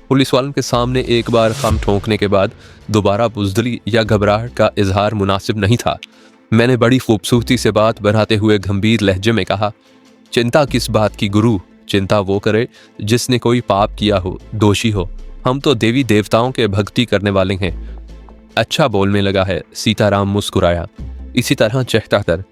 Police वालों के सामने एक बार खम ठोंकने के बाद दोबारा बुज़दिली या घबराहट का इजहार मुनासिब नहीं था। मैंने बड़ी खूबसूरती से बात बनाते हुए गंभीर लहजे में कहा, चिंता किस बात की गुरु, चिंता वो करे जिसने कोई पाप किया हो, दोषी हो। हम तो देवी देवताओं के भक्ति करने वाले हैं। अच्छा बोलने लगा है। सीताराम मुस्कुराया। इसी तरह चहता कर।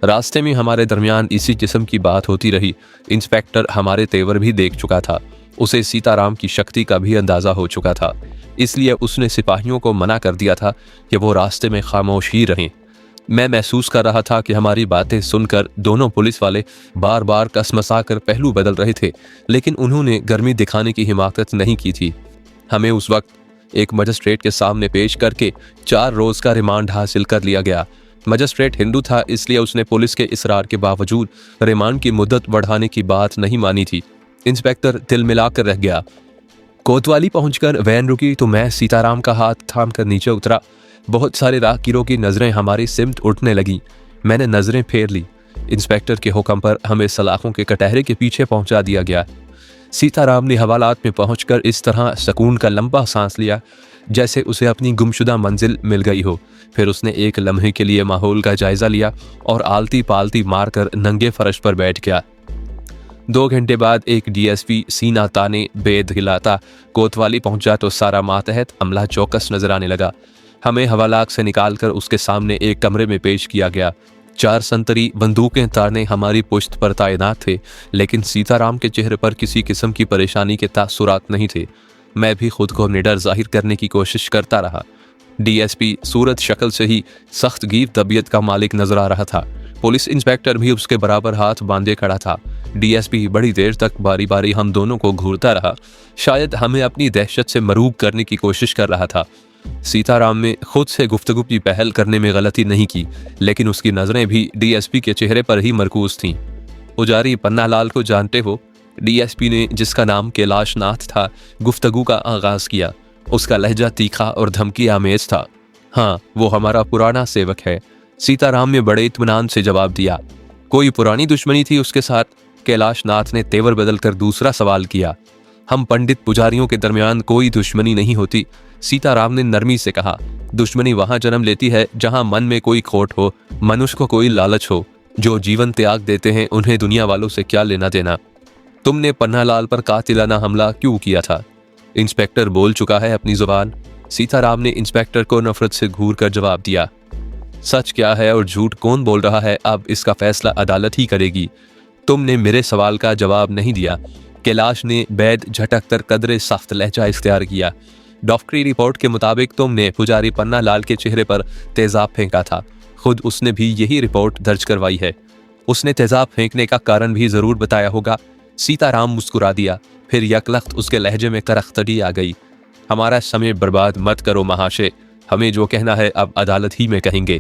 रास्ते में हमारे दरमियान इसी किस्म की बात होती रही। इंस्पेक्टर हमारे तेवर भी देख चुका था। उसे सीताराम की शक्ति का भी अंदाजा हो चुका था। इसलिए उसने सिपाहियों को मना कर दिया था कि वो रास्ते में खामोश ही रहें। मैं महसूस कर रहा था कि हमारी बातें सुनकर दोनों पुलिस वाले बार बार कसमसा कर पहलू बदल रहे थे, लेकिन उन्होंने गर्मी दिखाने की हिमाकत नहीं की थी। हमें उस वक्त एक मजिस्ट्रेट के सामने पेश करके 4 रोज का रिमांड हासिल कर लिया गया। मजिस्ट्रेट हिंदू था, इसलिए उसने पुलिस के इसरार के बावजूद रिमांड की मुद्दत बढ़ाने की बात नहीं मानी थी। इंस्पेक्टर दिल मिलाकर रह गया। कोतवाली पहुंचकर वैन रुकी तो मैं सीताराम का हाथ थाम कर नीचे उतरा। बहुत सारे राहगीरों की नजरें हमारी सिमत उठने लगी। मैंने नजरें फेर ली। इंस्पेक्टर के हुक्म पर हमें सलाखों के कटहरे के पीछे पहुंचा दिया गया। सीताराम ने हवालात में पहुंचकर इस तरह सुकून का लंबा सांस लिया जैसे उसे अपनी गुमशुदा मंजिल मिल गई हो। फिर उसने एक लम्हे के लिए माहौल का जायजा लिया और आलती पालती मारकर नंगे फर्श पर बैठ गया। 2 घंटे बाद एक डीएसपी सीना ताने बेद हिलाता कोतवाली पहुंचा तो सारा मातहत अमला चौकस नजर आने लगा। हमें हवालात से निकालकर उसके सामने एक कमरे में पेश किया गया। 4 संतरी बंदूकें तारने हमारी पुश्त पर तैनात थे, लेकिन सीताराम के चेहरे पर किसी किस्म की परेशानी के तासुरात नहीं थे। मैं भी खुद को निडर जाहिर करने की कोशिश करता रहा। डीएसपी सूरत शक्ल से ही सख्त गीर तबीयत का मालिक नजर आ रहा था। पुलिस इंस्पेक्टर भी उसके बराबर हाथ बांधे खड़ा था। डीएसपी बड़ी देर तक बारी बारी हम दोनों को घूरता रहा। शायद हमें अपनी दहशत से मरूब करने की कोशिश कर रहा था। सीताराम ने खुद से गुफ्तगू की पहल करने में गलती नहीं की, लेकिन उसकी नजरें भी डीएसपी के चेहरे पर ही मरकूज थीं। पुजारी पन्नालाल को जानते हो? डीएसपी ने, जिसका नाम कैलाश नाथ था, गुफ्तगू का आगाज किया। उसका लहजा तीखा और धमकी आमेज था। हाँ, वो हमारा पुराना सेवक है। सीताराम ने बड़े इत्मीनान से जवाब दिया। कोई पुरानी दुश्मनी थी उसके साथ? कैलाश नाथ ने तेवर बदलकर दूसरा सवाल किया। हम पंडित पुजारियों के दरमियान कोई दुश्मनी नहीं होती, सीताराम ने नरमी से कहा। दुश्मनी वहां जन्म लेती है जहां मन में कोई खोट हो, मनुष्य को कोई लालच हो। जो जीवन त्याग देते हैं उन्हें दुनिया वालों से क्या लेना देना। तुमने पन्नालाल पर कातिलाना हमला क्यों किया था? इंस्पेक्टर बोल चुका है अपनी जुबान। सीताराम ने इंस्पेक्टर को नफरत से घूर कर जवाब दिया। सच क्या है और झूठ कौन बोल रहा है, अब इसका फैसला अदालत ही करेगी। तुमने मेरे सवाल का जवाब नहीं दिया। कैलाश ने बैद झटक कर कदरे सख्त लहजा इख्तियार किया। डॉक्टरी रिपोर्ट के मुताबिक तुमने पुजारी पन्नालाल के चेहरे पर तेजाब फेंका था। खुद उसने भी यही रिपोर्ट दर्ज करवाई है। उसने तेजाब फेंकने का कारण भी जरूर बताया होगा। सीताराम मुस्कुरा दिया। फिर यकलख्त उसके लहजे में करख्तरी आ गई। हमारा समय बर्बाद मत करो महाशय, हमें जो कहना है अब अदालत ही में कहेंगे।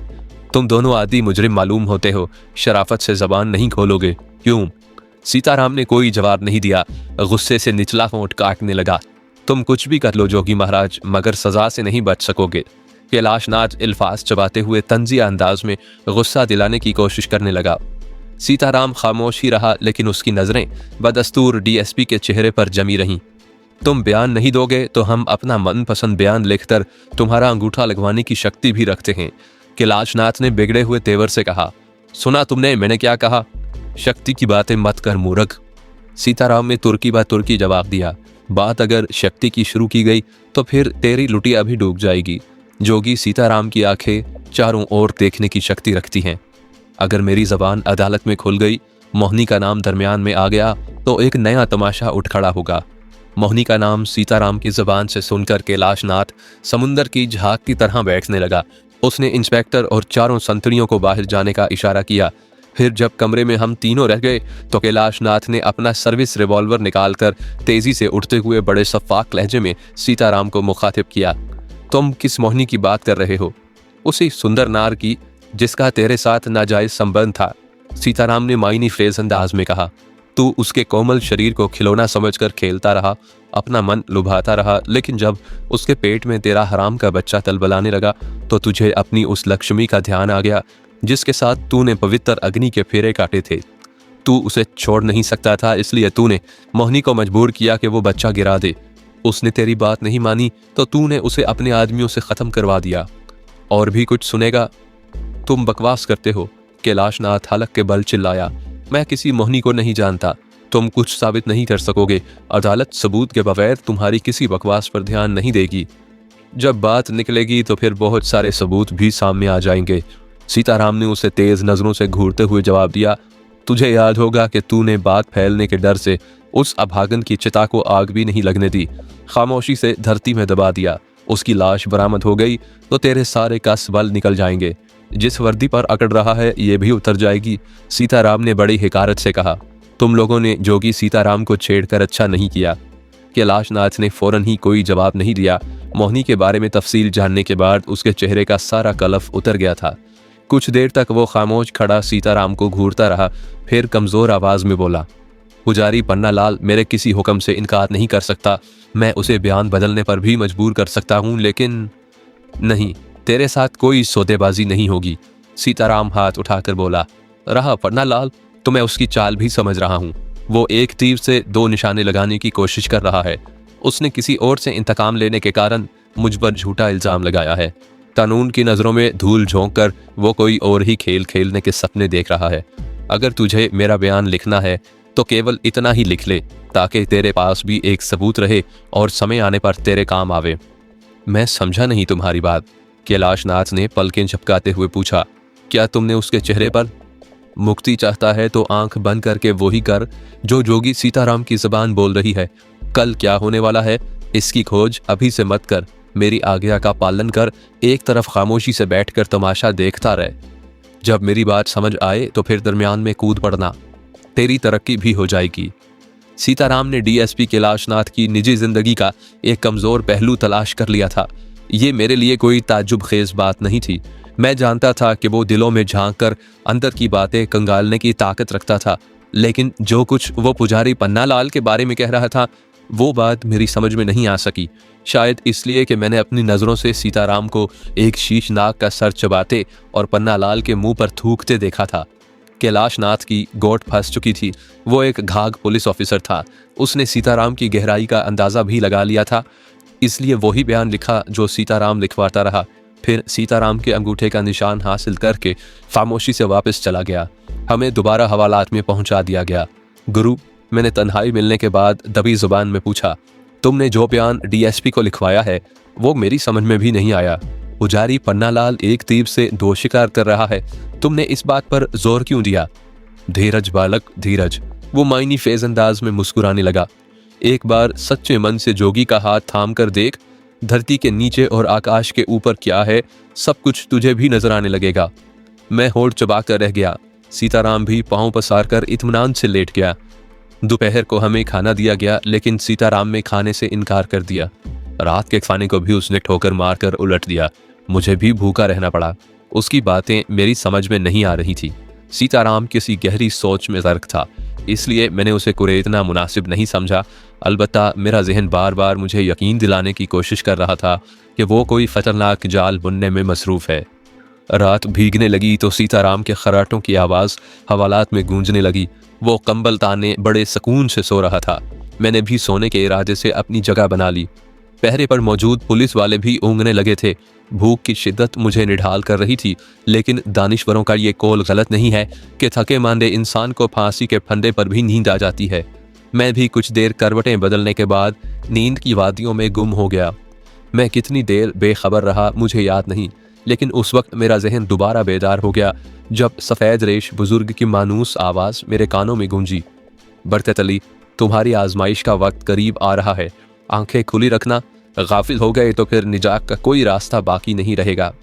तुम दोनों आदि मुजरिम मालूम होते हो, शराफत से जबान नहीं खोलोगे क्यों? सीताराम ने कोई जवाब नहीं दिया। गुस्से से निचला होंठ काटने लगा। तुम कुछ भी कर लो जोगी महाराज, मगर सजा से नहीं बच सकोगे। कैलाशनाथ अल्फाज चबाते हुए तंजिया अंदाज में गुस्सा दिलाने की कोशिश करने लगा। सीताराम खामोश ही रहा, लेकिन उसकी नजरें बदस्तूर डीएसपी के चेहरे पर जमी रहीं। तुम बयान नहीं दोगे तो हम अपना मनपसंद बयान लिखकर तुम्हारा अंगूठा लगवाने की शक्ति भी रखते हैं, कैलाशनाथ ने बिगड़े हुए तेवर से कहा। सुना तुमने मैंने क्या कहा? शक्ति की बातें मत कर मूर्ख। सीताराम ने तुर्की बा तुर्की जवाब दिया। बात अगर शक्ति की शुरू की गई तो फिर तेरी लुटिया भी डूब जाएगी। जोगी सीताराम की आंखें चारों ओर देखने की शक्ति रखती हैं। अगर मेरी जबान अदालत में खुल गई, मोहनी का नाम दरमियान में आ गया तो एक नया तमाशा उठ खड़ा होगा। मोहनी का नाम सीताराम की जबान से सुनकर कैलाशनाथ समुंदर की झाग की तरह बैठने लगा। उसने इंस्पेक्टर और चारों संतरियों को बाहर जाने का इशारा किया। फिर जब कमरे में हम तीनों रह गए तो कैलाशनाथ ने अपना सर्विस रिवॉल्वर निकालकर तेजी से उठते हुए बड़े शफाक लहजे में सीताराम को मुखातिब किया। तुम किस मोहनी की बात कर रहे हो? उसी सुंदर नार की जिसका तेरे साथ नाजायज संबंध था, सीताराम ने मायनी फ्रेज अंदाज में कहा। तू उसके कोमल शरीर को खिलौना समझकर खेलता रहा, अपना मन लुभाता रहा, लेकिन जब उसके पेट में तेरा हराम का बच्चा तलबलाने लगा तो तुझे अपनी उस लक्ष्मी का ध्यान आ गया जिसके साथ तूने पवित्र अग्नि के फेरे काटे थे। तू उसे छोड़ नहीं सकता था, इसलिए तूने मोहनी को मजबूर किया कि वो बच्चा गिरा दे। उसने तेरी बात नहीं मानी तो तूने उसे अपने आदमियों से ख़त्म करवा दिया। और भी कुछ सुनेगा? तुम बकवास करते हो, कैलाशनाथ हलक के बल चिल्लाया। मैं किसी मोहनी को नहीं जानता, तुम कुछ साबित नहीं कर सकोगे। अदालत सबूत के बगैर तुम्हारी किसी बकवास पर ध्यान नहीं देगी। जब बात निकलेगी तो फिर बहुत सारे सबूत भी सामने आ जाएंगे। सीताराम ने उसे तेज नजरों से घूरते हुए जवाब दिया। तुझे याद होगा कि तूने बात फैलने के डर से उस अभागन की चिता को आग भी नहीं लगने दी, खामोशी से धरती में दबा दिया। उसकी लाश बरामद हो गई तो तेरे सारे कस बल निकल जाएंगे। जिस वर्दी पर अकड़ रहा है ये भी उतर जाएगी। सीताराम ने बड़ी हिकारत से कहा। तुम लोगों ने जोगी सीताराम को छेड़कर अच्छा नहीं किया। कैलाशनाथ ने फौरन ही कोई जवाब नहीं दिया। मोहिनी के बारे में तफसील जानने के बाद उसके चेहरे का सारा कलफ उतर गया था। कुछ देर तक वो खामोश खड़ा सीताराम को घूरता रहा, फिर कमजोर आवाज में बोला। पुजारी पन्नालाल मेरे किसी हुक्म से इनकार नहीं कर सकता। मैं उसे बयान बदलने पर भी मजबूर कर सकता हूँ, लेकिन नहीं, तेरे साथ कोई सौदेबाजी नहीं होगी। सीताराम हाथ उठाकर बोला। रहा पन्नालाल तो मैं उसकी चाल भी समझ रहा हूँ। वो एक तीर से दो निशाने लगाने की कोशिश कर रहा है। उसने किसी और से इंतकाम लेने के कारण मुझ पर झूठा इल्जाम लगाया है। कानून की नज़रों में धूल झोंक कर वो कोई और ही खेल खेलने के सपने देख रहा है। अगर तुझे मेरा बयान लिखना है तो केवल इतना ही लिख ले, ताकि तेरे पास भी एक सबूत रहे और समय आने पर तेरे काम आवे। मैं समझा नहीं तुम्हारी बात, कैलाशनाथ ने पलकें झपकाते हुए पूछा। क्या तुमने उसके चेहरे पर? मुक्ति चाहता है तो आंख बंद करके वो ही कर जो जोगी सीताराम की जबान बोल रही है। कल क्या होने वाला है इसकी खोज अभी से मत कर। मेरी आज्ञा का पालन कर, एक तरफ खामोशी से बैठकर तमाशा देखता रहे। जब मेरी बात समझ आए तो फिर दरमियान में कूद पड़ना, तेरी तरक्की भी हो जाएगी। सीताराम ने डीएसपी कैलाशनाथ की निजी जिंदगी का एक कमजोर पहलू तलाश कर लिया था। ये मेरे लिए कोई ताज्जुब खेज बात नहीं थी। मैं जानता था कि वो दिलों में झांक कर अंदर की बातें कंगालने की ताकत रखता था, लेकिन जो कुछ वो पुजारी पन्नालाल के बारे में कह रहा था वो बात मेरी समझ में नहीं आ सकी। शायद इसलिए कि मैंने अपनी नज़रों से सीताराम को एक शीशनाग का सर चबाते और पन्नालाल के मुंह पर थूकते देखा था। कैलाशनाथ की गोट फंस चुकी थी। वो एक घाघ पुलिस ऑफिसर था। उसने सीताराम की गहराई का अंदाज़ा भी लगा लिया था, इसलिए वही बयान लिखा जो सीताराम लिखवाता रहा। फिर सीताराम के अंगूठे का निशान हासिल करके खामोशी से वापस चला गया। हमें दोबारा हवालात में पहुंचा दिया गया। गुरु, मैंने तन्हाई मिलने के बाद दबी जुबान में पूछा, तुमने जो बयान डीएसपी को लिखवाया है वो मेरी समझ में भी नहीं आया। पुजारी पन्नालाल एक तीर से दो शिकार कर रहा है, तुमने इस बात पर जोर क्यों दिया? धीरज बालक धीरज, वो मायनी फेज अंदाज में मुस्कुराने लगा। एक बार सच्चे मन से जोगी का हाथ थाम कर देख, धरती के नीचे और आकाश के ऊपर क्या है सब कुछ तुझे भी नजर आने लगेगा। मैं होठ चबा कर रह गया। सीताराम भी पांव पसार कर इत्मीनान से लेट गया। दोपहर को हमें खाना दिया गया, लेकिन सीताराम ने खाने से इनकार कर दिया। रात के खाने को भी उसने ठोकर मारकर उलट दिया। मुझे भी भूखा रहना पड़ा। उसकी बातें मेरी समझ में नहीं आ रही थी। सीताराम किसी गहरी सोच में गर्क था, इसलिए मैंने उसे कुरेदना मुनासिब नहीं समझा। अलबत्ता मेरा जहन बार बार मुझे यकीन दिलाने की कोशिश कर रहा था कि वो कोई खतरनाक जाल बुनने में मसरूफ़ है। रात भीगने लगी तो सीताराम के खराटों की आवाज़ हवालात में गूंजने लगी। वो कंबल ताने बड़े सुकून से सो रहा था। मैंने भी सोने के इरादे से अपनी जगह बना ली। पहरे पर मौजूद पुलिस वाले भी ऊँघने लगे थे। भूख की शिद्दत मुझे निढाल कर रही थी, लेकिन दानिश्वरों का ये कौल गलत नहीं है कि थके मांदे इंसान को फांसी के फंदे पर भी नींद आ जाती है। मैं भी कुछ देर करवटें बदलने के बाद नींद की वादियों में गुम हो गया। मैं कितनी देर बेखबर रहा मुझे याद नहीं, लेकिन उस वक्त मेरा जहन दोबारा बेदार हो गया जब सफ़ेद रेश बुजुर्ग की मानूस आवाज़ मेरे कानों में गूंजी। बरकत अली, तुम्हारी आजमाइश का वक्त करीब आ रहा है। आंखें खुली रखना, गाफिल हो गए तो फिर निजात का कोई रास्ता बाकी नहीं रहेगा।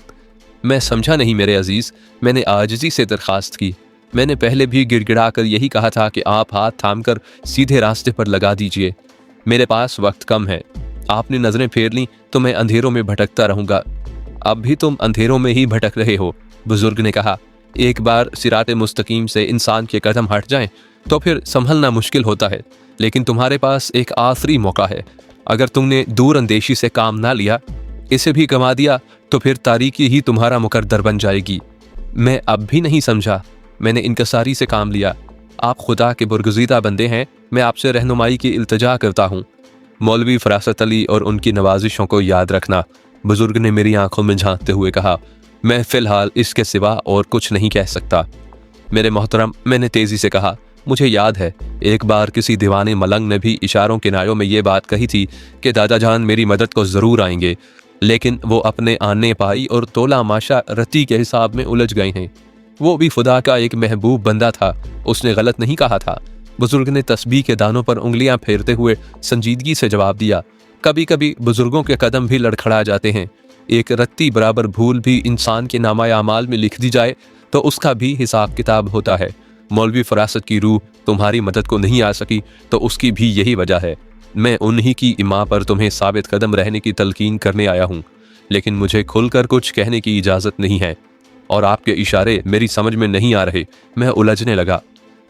मैं समझा नहीं मेरे अजीज़, मैंने आजिज़ी से दरख्वास्त की। मैंने पहले भी गिड़गिड़ा कर यही कहा था कि आप हाथ थामकर सीधे रास्ते पर लगा दीजिए। मेरे पास वक्त कम है। आपने नज़रें फेर लीं तो मैं अंधेरों में भटकता रहूँगा। अब भी तुम अंधेरों में ही भटक रहे हो, बुजुर्ग ने कहा। एक बार सिराते मुस्तकीम से इंसान के कदम हट जाएं तो फिर संभलना मुश्किल होता है, लेकिन तुम्हारे पास एक आखिरी मौका है। अगर तुमने दूर अंदेशी से काम ना लिया, इसे भी गंवा दिया, तो फिर तारीकी ही तुम्हारा मुकद्दर बन जाएगी। मैं अब भी नहीं समझा। मैंने इनकसारी से काम लिया। आप खुदा के बुरगुज़ीदा बंदे हैं। मैं आपसे रहनुमाई की इल्तिजा करता हूँ। मौलवी फरासत अली और उनकी नवाजिशों को याद रखना। बुजुर्ग ने मेरी आंखों में झांकते हुए कहा, मैं फिलहाल इसके सिवा और कुछ नहीं कह सकता। मेरे मोहतरम, मैंने तेजी से कहा, मुझे याद है एक बार किसी दीवाने मलंग ने भी इशारों किनारों में ये बात कही थी कि दादा जान मेरी मदद को ज़रूर आएंगे, लेकिन वो अपने आने पाई और तोला माशा रत्ती के हिसाब में उलझ गए हैं। वो भी खुदा का एक महबूब बंदा था, उसने गलत नहीं कहा था। बुजुर्ग ने तस्बीह के दानों पर उंगलियां फेरते हुए संजीदगी से जवाब दिया, कभी कभी बुजुर्गों के कदम भी लड़खड़ा जाते हैं। एक रत्ती बराबर भूल भी इंसान के नामाए अमाल में लिख दी जाए तो उसका भी हिसाब किताब होता है। मौलवी फरासत की रूह तुम्हारी मदद को नहीं आ सकी तो उसकी भी यही वजह है। मैं उन्हीं की इमा पर तुम्हें साबित कदम रहने की तलकीन करने आया हूँ, लेकिन मुझे खुलकर कुछ कहने की इजाज़त नहीं है और आपके इशारे मेरी समझ में नहीं आ रहे। मैं उलझने लगा।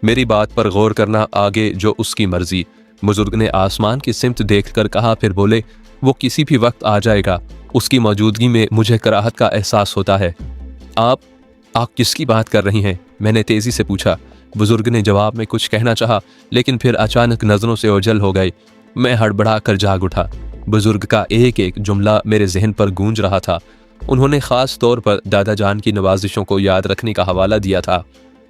मेरी बात पर गौर करना, आगे जो उसकी मर्जी। बुजुर्ग ने आसमान की सिमत देखकर कहा, फिर बोले, वो किसी भी वक्त आ जाएगा। उसकी मौजूदगी में मुझे कराहत का एहसास होता है। आप किसकी बात कर रही हैं? मैंने तेजी से पूछा। बुजुर्ग ने जवाब में कुछ कहना चाहा, लेकिन फिर अचानक नजरों से ओझल हो गए। मैं हड़बड़ा कर जाग उठा। बुजुर्ग का एक एक जुमला मेरे जहन पर गूंज रहा था। उन्होंने खास तौर पर दादा जान की नवाजिशों को याद रखने का हवाला दिया था।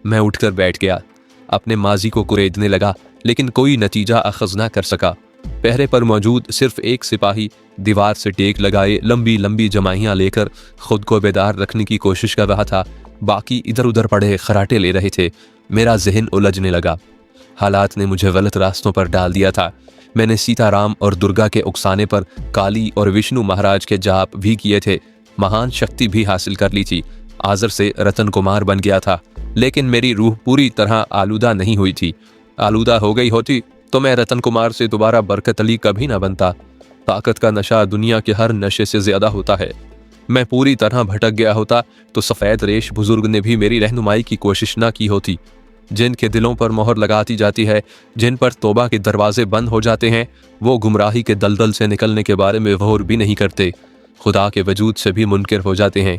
मैं उठकर बैठ गया, अपने माजी को कुरेदने लगा, लेकिन कोई नतीजा अखज़ ना कर सका। पहरे पर मौजूद सिर्फ एक सिपाही दीवार से टेक लगाए लंबी लंबी जमाइयाँ लेकर खुद को बेदार रखने की कोशिश कर रहा था। बाकी इधर उधर पड़े खराटे ले रहे थे। मेरा जहन उलझने लगा। हालात ने मुझे गलत रास्तों पर डाल दिया था। मैंने सीताराम और दुर्गा के उकसाने पर काली और विष्णु महाराज के जाप भी किए थे। महान शक्ति भी हासिल कर ली थी। आजर से रतन कुमार बन गया था, लेकिन मेरी रूह पूरी तरह आलूदा नहीं हुई थी। आलूदा हो गई होती तो मैं रतन कुमार से दोबारा बरकत अली कभी ना बनता। ताकत का नशा दुनिया के हर नशे से ज्यादा होता है। मैं पूरी तरह भटक गया होता तो सफ़ेद रेश बुजुर्ग ने भी मेरी रहनुमाई की कोशिश ना की होती। जिनके दिलों पर मोहर लगाती जाती है, जिन पर तौबा के दरवाजे बंद हो जाते हैं, वो गुमराही के दलदल से निकलने के बारे में गौर भी नहीं करते, खुदा के वजूद से भी मुनकिर हो जाते हैं।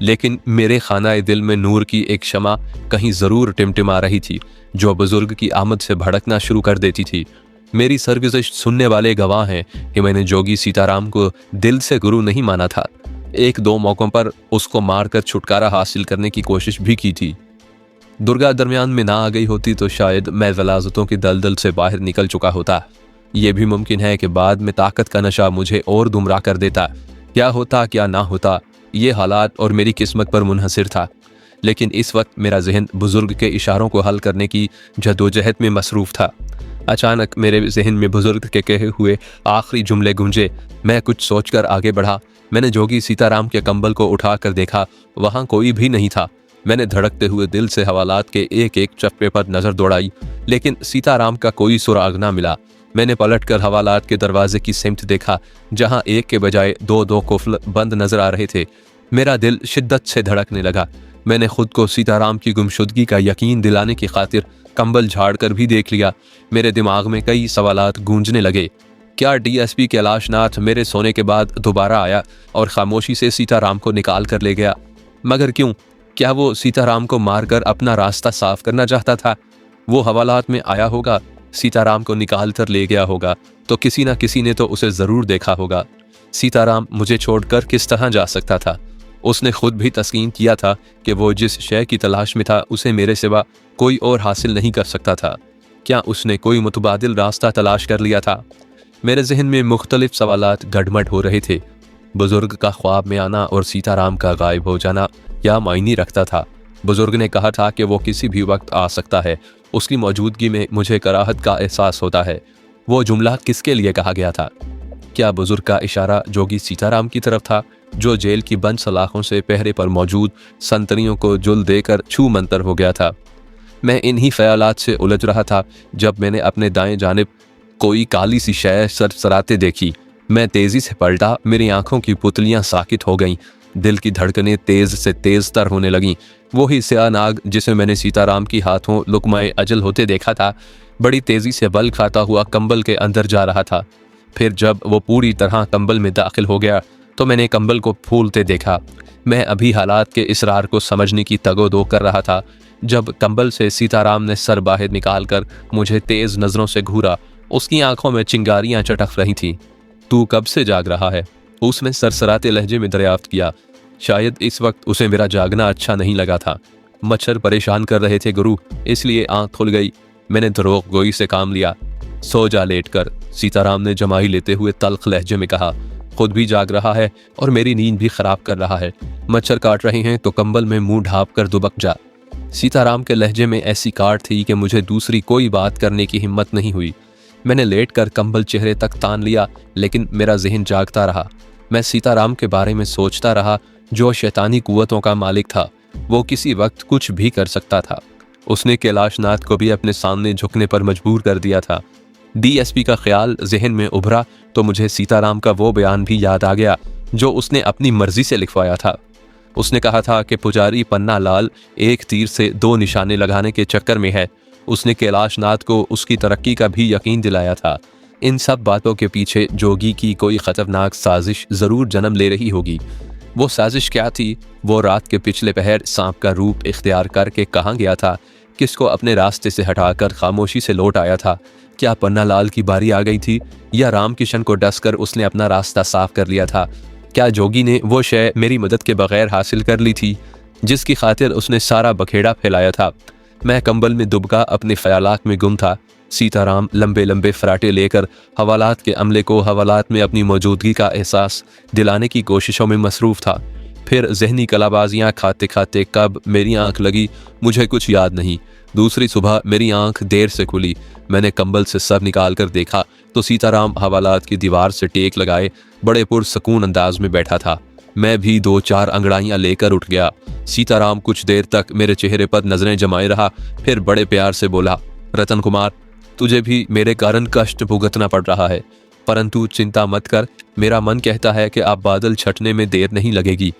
लेकिन मेरे खानाए दिल में नूर की एक शमा कहीं ज़रूर टिमटिमा रही थी, जो बुजुर्ग की आमद से भड़कना शुरू कर देती थी। मेरी सरगुज़श्त सुनने वाले गवाह हैं कि मैंने जोगी सीताराम को दिल से गुरु नहीं माना था। एक दो मौक़ों पर उसको मारकर छुटकारा हासिल करने की कोशिश भी की थी। दुर्गा दरमियान में ना आ गई होती तो शायद मैं ज़लाज़तों के दलदल से बाहर निकल चुका होता। ये भी मुमकिन है कि बाद में ताकत का नशा मुझे और गुमराह कर देता। क्या होता क्या ना होता, ये हालात और मेरी किस्मत पर मुनहसिर था। लेकिन इस वक्त मेरा जहन बुजुर्ग के इशारों को हल करने की जदोजहद में मसरूफ़ था। अचानक मेरे जहन में बुजुर्ग के कहे हुए आखिरी जुमले गूंजे। मैं कुछ सोचकर आगे बढ़ा। मैंने जोगी सीताराम के कंबल को उठाकर देखा, वहाँ कोई भी नहीं था। मैंने धड़कते हुए दिल से हवालात के एक एक चप्पे पर नज़र दौड़ाई, लेकिन सीताराम का कोई सुराग ना मिला। मैंने पलटकर हवालात के दरवाजे की सिमत देखा, जहाँ एक के बजाय दो दो कुफल बंद नजर आ रहे थे। मेरा दिल शिद्दत से धड़कने लगा। मैंने खुद को सीताराम की गुमशुदगी का यकीन दिलाने की खातिर कंबल झाड़ कर भी देख लिया। मेरे दिमाग में कई सवालात गूंजने लगे। क्या डीएसपी कैलाशनाथ मेरे सोने के बाद दोबारा आया और खामोशी से सीताराम को निकाल कर ले गया? मगर क्यों? क्या वो सीताराम को मारकर अपना रास्ता साफ करना चाहता था? वो हवालात में आया होगा, सीताराम को निकाल कर ले गया होगा, तो किसी न किसी ने तो उसे ज़रूर देखा होगा। सीताराम मुझे छोड़कर किस तरह जा सकता था? उसने खुद भी तस्कीन किया था कि वो जिस शय की तलाश में था उसे मेरे सिवा कोई और हासिल नहीं कर सकता था। क्या उसने कोई मुतबादिल रास्ता तलाश कर लिया था? मेरे जहन में मुख्तलिफ सवालात गडमड हो रहे थे। बुजुर्ग का ख्वाब में आना और सीताराम का गायब हो जाना क्या मायने रखता था? बुजुर्ग ने कहा था कि वो किसी भी वक्त आ सकता है। उसकी मौजूदगी में मुझे कराहत का एहसास होता है। वो जुमला किसके लिए कहा गया था? क्या बुजुर्ग का इशारा जोगी सीताराम की तरफ था, जो जेल की बंद सलाखों से पहरे पर मौजूद संतरियों को जुल देकर छू मंतर हो गया था? मैं इन्हीं ख्यालात से उलझ रहा था जब मैंने अपने दाएं जानिब कोई काली सी शय सरसराते देखी। मैं तेजी से पलटा। मेरी आंखों की पुतलियां साकित हो गईं। दिल की धड़कनें तेज से तेज तर होने लगीं। वही स्याह नाग जिसे मैंने सीताराम की हाथों लुकमाए अजल होते देखा था, बड़ी तेजी से बल खाता हुआ कंबल के अंदर जा रहा था। फिर जब वो पूरी तरह कंबल में दाखिल हो गया तो मैंने कंबल को फूलते देखा। मैं अभी हालात के इसरार को समझने की तगोदो कर रहा था जब कंबल से सीताराम ने सर बाहर निकाल कर मुझे तेज नजरों से घूरा उसकी आंखों में चिंगारियां चटक रही थीं। तू कब से जाग रहा है? उसने सरसराते लहजे में दरियाफ्त किया। शायद इस वक्त उसे मेरा जागना अच्छा नहीं लगा था। मच्छर परेशान कर रहे थे गुरु, इसलिए आंख खुल गई। मैंने दरोग गोई से काम लिया। सो जा लेट कर, सीताराम ने जमाई लेते हुए तल्ख लहजे में कहा। खुद भी जाग रहा है और मेरी नींद भी खराब कर रहा है। मच्छर काट रहे हैं तो कंबल में मुंह ढांप कर दुबक जा। सीताराम के लहजे में ऐसी काट थी कि मुझे दूसरी कोई बात करने की हिम्मत नहीं हुई। मैंने लेट कर कंबल चेहरे तक तान लिया, लेकिन मेरा जहन जागता रहा। मैं सीताराम के बारे में सोचता रहा, जो शैतानी कुव्वतों का मालिक था। वो किसी वक्त कुछ भी कर सकता था। उसने कैलाश नाथ को भी अपने सामने झुकने पर मजबूर कर दिया था। डीएसपी का ख्याल जहन में उभरा तो मुझे सीताराम का वो बयान भी याद आ गया जो उसने अपनी मर्जी से लिखवाया था। उसने कहा था कि पुजारी पन्ना लाल एक तीर से दो निशाने लगाने के चक्कर में है। उसने कैलाश नाथ को उसकी तरक्की का भी यकीन दिलाया था। इन सब बातों के पीछे जोगी की कोई खतरनाक साजिश जरूर जन्म ले रही होगी। वो साजिश क्या थी? वो रात के पिछले पहर सांप का रूप इख्तियार करके कहाँ गया था? किसको अपने रास्ते से हटाकर खामोशी से लौट आया था? क्या पन्ना लाल की बारी आ गई थी, या राम किशन को डसकर उसने अपना रास्ता साफ कर लिया था? क्या जोगी ने वो शय मेरी मदद के बगैर हासिल कर ली थी जिसकी खातिर उसने सारा बखेड़ा फैलाया था? मैं कंबल में दुबका अपने ख्यालात में गुम था। सीताराम लंबे लंबे फराटे लेकर हवालात के अमले को हवालात में अपनी मौजूदगी का एहसास दिलाने की कोशिशों में मसरूफ़ था। फिर जहनी कलाबाजियाँ खाते खाते कब मेरी आंख लगी मुझे कुछ याद नहीं। दूसरी सुबह मेरी आंख देर से खुली। मैंने कंबल से सर निकाल कर देखा तो सीताराम हवालात की दीवार से टेक लगाए बड़े पुरसकून अंदाज में बैठा था। मैं भी 2-4 अंगड़ाइयाँ लेकर उठ गया। सीताराम कुछ देर तक मेरे चेहरे पर नजरें जमाए रहा, फिर बड़े प्यार से बोला, रतन कुमार, तुझे भी मेरे कारण कष्ट भुगतना पड़ रहा है, परंतु चिंता मत कर। मेरा मन कहता है कि अब बादल छटने में देर नहीं लगेगी।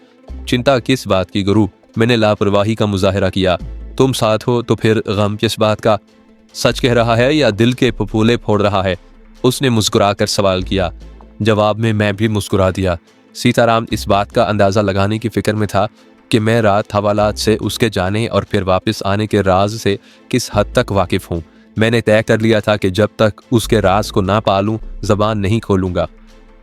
चिंता किस बात की गुरु? मैंने लापरवाही का मुजाहिरा किया। तुम साथ हो तो फिर गम किस बात का? सच कह रहा है या दिल के फफूले फोड़ रहा है? उसने मुस्कुराकर सवाल किया। जवाब में मैं भी मुस्कुरा दिया। सीताराम इस बात का अंदाज़ा लगाने की फिक्र में था कि मैं रात हवालात से उसके जाने और फिर वापस आने के राज से किस हद तक वाकिफ़ हूँ। मैंने तय कर लिया था कि जब तक उसके राज को ना पालूं ज़बान नहीं खोलूँगा।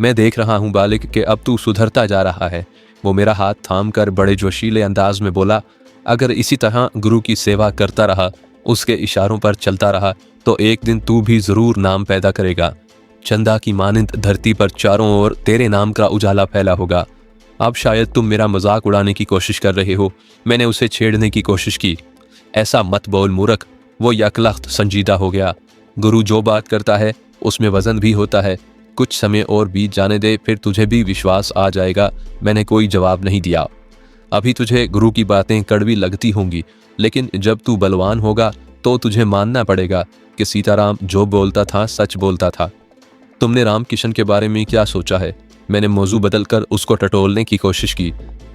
मैं देख रहा हूँ बालिक कि अब तू सुधरता जा रहा है। वो मेरा हाथ थाम कर बड़े जोशीले अंदाज में बोला, अगर इसी तरह गुरु की सेवा करता रहा, उसके इशारों पर चलता रहा, तो एक दिन तू भी ज़रूर नाम पैदा करेगा। चंदा की मानिंद धरती पर चारों ओर तेरे नाम का उजाला फैला होगा। अब शायद तुम मेरा मजाक उड़ाने की कोशिश कर रहे हो। मैंने उसे छेड़ने की कोशिश की। ऐसा मत बोल मूर्ख। वो यकलख्त संजीदा हो गया। गुरु जो बात करता है उसमें वजन भी होता है। कुछ समय और बीत जाने दे, फिर तुझे भी विश्वास आ जाएगा। मैंने कोई जवाब नहीं दिया। अभी तुझे गुरु की बातें कड़वी लगती होंगी, लेकिन जब तू बलवान होगा तो तुझे मानना पड़ेगा कि सीताराम जो बोलता था सच बोलता था। तुमने राम किशन के बारे में क्या सोचा है? मैंने मौजू बदलकर उसको टटोलने की कोशिश की।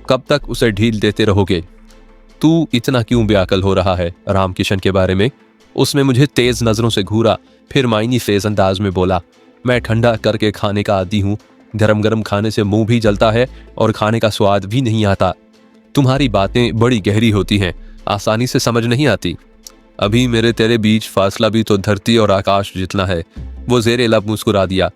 कब तक उसे ढील देते रहोगे? तू इतना क्यों बेअकल हो रहा है राम किशन के बारे में? उसने मुझे तेज नजरों से घूरा, फिर मायनी फेज अंदाज में बोला, मैं ठंडा करके खाने का आदी हूँ। गरम गरम खाने से मुंह भी जलता है और खाने का स्वाद भी नहीं आता। तुम्हारी बातें बड़ी गहरी होती हैं, आसानी से समझ नहीं आती। अभी मेरे तेरे बीच फासला भी तो धरती और आकाश जितना है। वो जेरे लब मुस्कुरा दिया।